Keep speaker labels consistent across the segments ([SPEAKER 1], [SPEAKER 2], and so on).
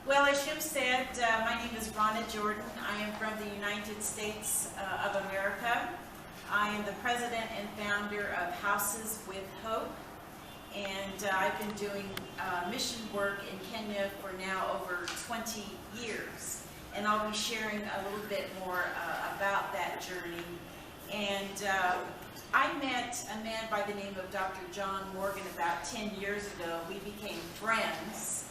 [SPEAKER 1] Well, as Jim said, my name is Ronna Jordan. I am from the United States of America. I am the president and founder of Houses with Hope, and I've been doing mission work in Kenya for now over 20 years. And I'll be sharing a little bit more about that journey. And I met a man by the name of Dr. John Morgan about 10 years ago. We became friends.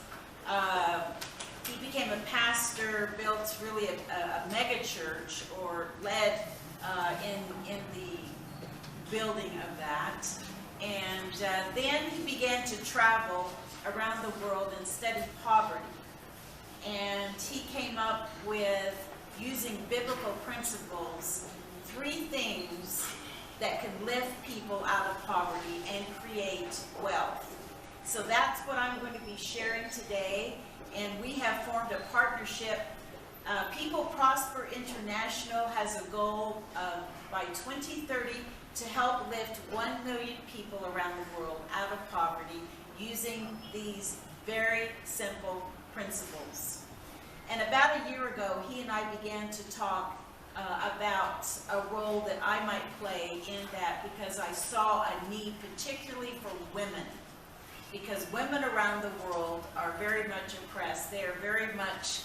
[SPEAKER 1] He became a pastor, built really a mega church, or led in the building of that. And then he began to travel around the world and study poverty. And he came up with, using biblical principles, 3 things that can lift people out of poverty and create wealth. So that's what I'm going to be sharing today. And we have formed a partnership. People Prosper International has a goal of, by 2030, to help lift 1 million people around the world out of poverty using these very simple principles. And about a year ago, he and I began to talk about a role that I might play in that, because I saw a need particularly for women. Because women around the world are very much oppressed. They are very much,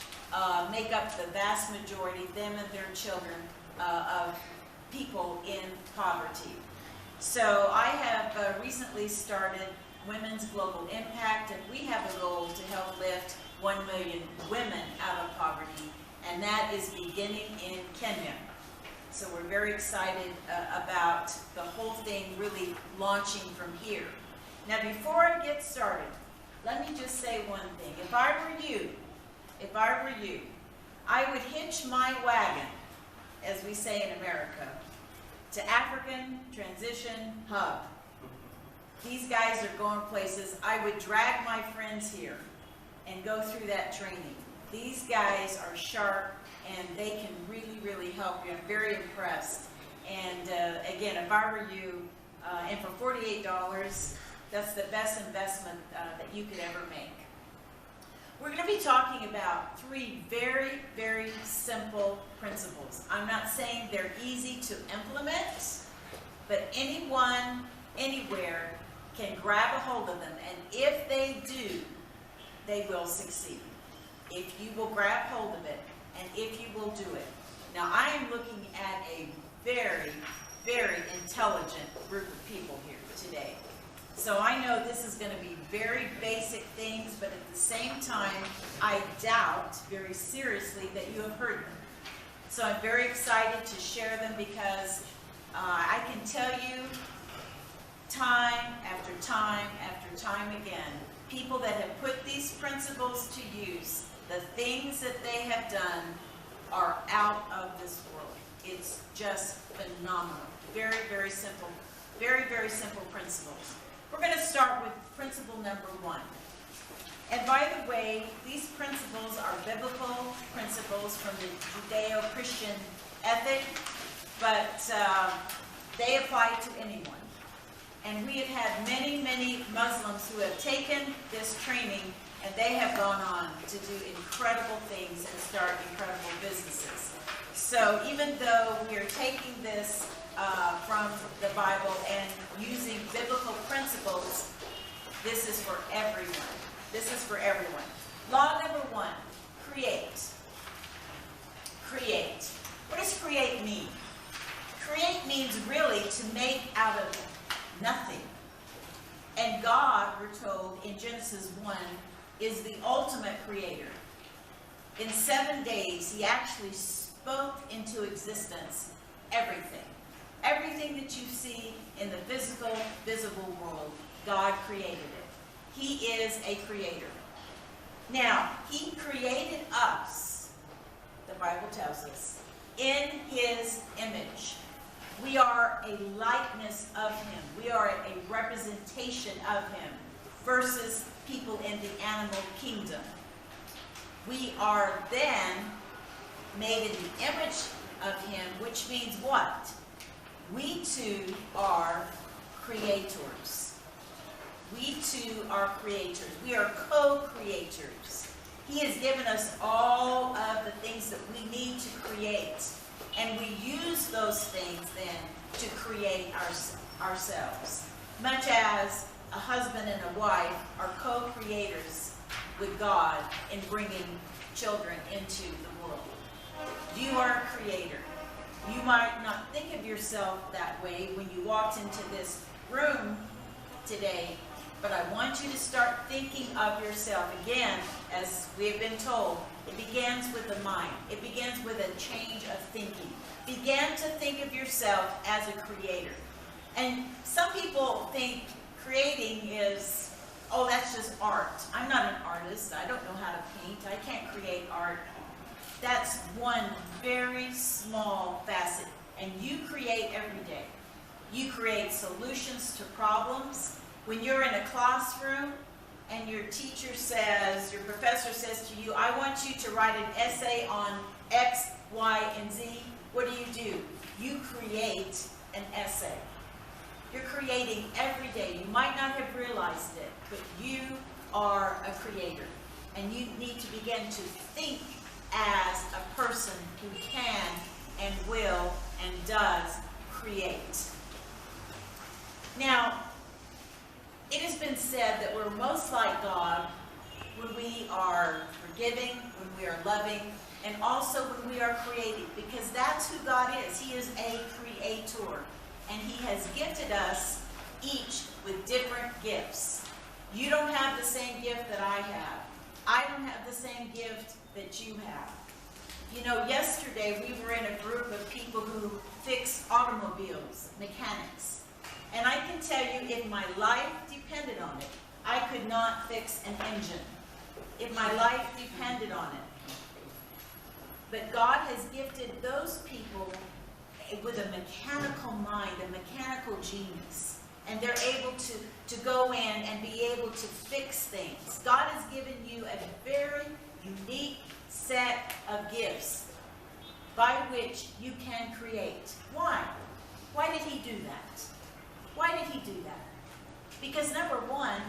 [SPEAKER 1] make up the vast majority, them and their children, of people in poverty. So I have recently started Women's Global Impact, and we have a goal to help lift 1 million women out of poverty, and that is beginning in Kenya. So we're very excited about the whole thing really launching from here. Now, before I get started, let me just say one thing. If I were you, I would hitch my wagon, as we say in America, to African Transition Hub. These guys are going places. I would drag my friends here and go through that training. These guys are sharp, and they can really, really help you. I'm very impressed. And again, if I were you, and for $48, that's the best investment that you could ever make. We're going to be talking about 3 very, very simple principles. I'm not saying they're easy to implement, but anyone, anywhere, can grab a hold of them. And if they do, they will succeed. If you will grab hold of it, and if you will do it. Now, I am looking at a very, very intelligent group of people here today. So I know this is going to be very basic things, but at the same time, I doubt very seriously that you have heard them. So I'm very excited to share them, because I can tell you time after time after time again, people that have put these principles to use, the things that they have done are out of this world. It's just phenomenal. Very, very simple. Very, very simple principles. We're going to start with principle number 1. And by the way, these principles are biblical principles from the Judeo-Christian ethic, but they apply to anyone. And we have had many, many Muslims who have taken this training, and they have gone on to do incredible things and start incredible businesses. So even though we are taking this from the Bible and using biblical principles, this is for everyone. This is for everyone. Law number 1, create. Create. What does create mean? Create means really to make out of nothing. And God, we're told in Genesis 1, is the ultimate creator. In 7 days, he actually spoke into existence everything. Everything that you see in the physical, visible world, God created it. He is a creator. Now, he created us, the Bible tells us, in his image. We are a likeness of him. We are a representation of him versus people in the animal kingdom. We are then made in the image of him, which means what? We too are creators. We too are creators. We are co-creators. He has given us all of the things that we need to create. And we use those things then to create ourselves. Much as a husband and a wife are co-creators with God in bringing children into the world. You are a creator. You might not think of yourself that way when you walked into this room today, but I want you to start thinking of yourself again, as we have been told. It begins with the mind. It begins with a change of thinking. Begin to think of yourself as a creator. And some people think creating is, oh, that's just art. I'm not an artist. I don't know how to paint. I can't create art. That's one very small facet. And you create every day. You create solutions to problems. When you're in a classroom and your teacher says, your professor says to you, I want you to write an essay on X, Y, and Z, what do? You create an essay. You're creating every day. You might not have realized it, but you are a creator. And you need to begin to think as a person who can and will and does create. Now, it has been said that we're most like God when we are forgiving, when we are loving, and also when we are creating, because that's who God is. He is a creator, and He has gifted us each with different gifts. You don't have the same gift that I have. I don't have the same gift that you have. You know, yesterday we were in a group of people who fix automobiles, mechanics. And I can tell you, if my life depended on it, I could not fix an engine. If my life depended on it. But God has gifted those people with a mechanical mind, a mechanical genius. And they're able to go in and be able to fix things. God has given you a very unique set of gifts by which you can create. Why? Why did He do that? Why did He do that? Because number one,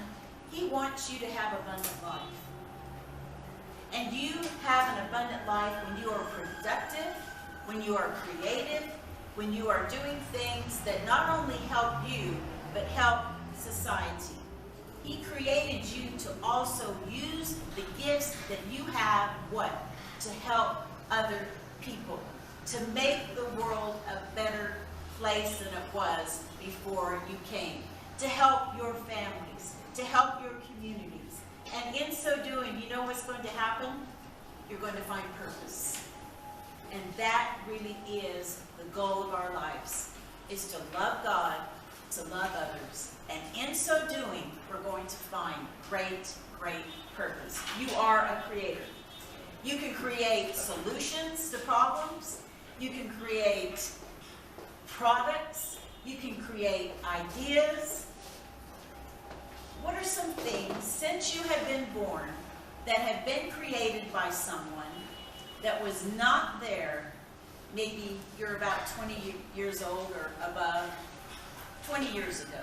[SPEAKER 1] He wants you to have abundant life. And you have an abundant life when you are productive, when you are creative, when you are doing things that not only help you, but help society. He created you to also use the gifts that you have, what? To help other people. To make the world a better place than it was before you came. To help your families. To help your communities. And in so doing, you know what's going to happen? You're going to find purpose. And that really is the goal of our lives, is to love God, to love others. And in so doing, we're going to find great, great purpose. You are a creator. You can create solutions to problems. You can create products. You can create ideas. What are some things, since you have been born, that have been created by someone that was not there? Maybe you're about 20 years old or above, 20 years ago.